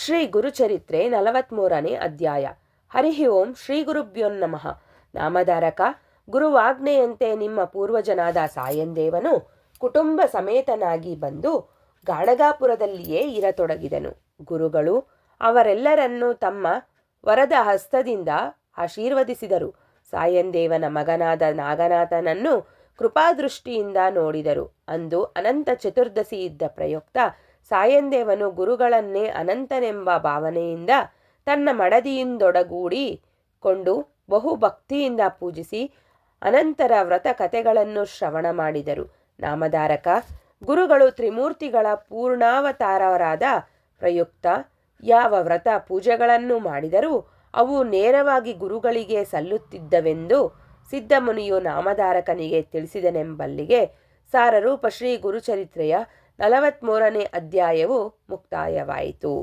ಶ್ರೀ ಗುರುಚರಿತ್ರೆ 43ನೇ ಅಧ್ಯಾಯ. ಹರಿ ಓಂ ಶ್ರೀ ಗುರುಭ್ಯೋನ್ನಮಃ. ನಾಮಧಾರಕ. ಗುರುವಾಜ್ಞೆಯಂತೆ ನಿಮ್ಮ ಪೂರ್ವಜನಾದ ಸಾಯಂದೇವನು ಕುಟುಂಬ ಸಮೇತನಾಗಿ ಬಂದು ಗಾಣಗಾಪುರದಲ್ಲಿಯೇ ಇರತೊಡಗಿದನು. ಗುರುಗಳು ಅವರೆಲ್ಲರನ್ನೂ ತಮ್ಮ ವರದ ಹಸ್ತದಿಂದ ಆಶೀರ್ವದಿಸಿದರು. ಸಾಯಂದೇವನ ಮಗನಾದ ನಾಗನಾಥನನ್ನು ಕೃಪಾದೃಷ್ಟಿಯಿಂದ ನೋಡಿದರು. ಅಂದು ಅನಂತ ಚತುರ್ದಶಿ ಇದ್ದ ಪ್ರಯುಕ್ತ ಸಾಯಂದೇವನು ಗುರುಗಳನ್ನೇ ಅನಂತನೆಂಬ ಭಾವನೆಯಿಂದ ತನ್ನ ಮಡದಿಯಿಂದೊಡಗೂಡಿಕೊಂಡು ಬಹು ಭಕ್ತಿಯಿಂದ ಪೂಜಿಸಿ ಅನಂತರ ವ್ರತ ಕಥೆಗಳನ್ನು ಶ್ರವಣ ಮಾಡಿದರು. ನಾಮಧಾರಕ. ಗುರುಗಳು ತ್ರಿಮೂರ್ತಿಗಳ ಪೂರ್ಣಾವತಾರರಾದ ಪ್ರಯುಕ್ತ ಯಾವ ವ್ರತ ಪೂಜೆಗಳನ್ನು ಮಾಡಿದರೂ ಅವು ನೇರವಾಗಿ ಗುರುಗಳಿಗೆ ಸಲ್ಲುತ್ತಿದ್ದವೆಂದು ಸಿದ್ಧಮುನಿಯು ನಾಮಧಾರಕನಿಗೆ ತಿಳಿಸಿದನೆಂಬಲ್ಲಿಗೆ ಸಾರರೂಪ ಶ್ರೀ ಗುರುಚರಿತ್ರೆಯ 43ನೇ ಅಧ್ಯಾಯವು ಮುಕ್ತಾಯವಾಯಿತು.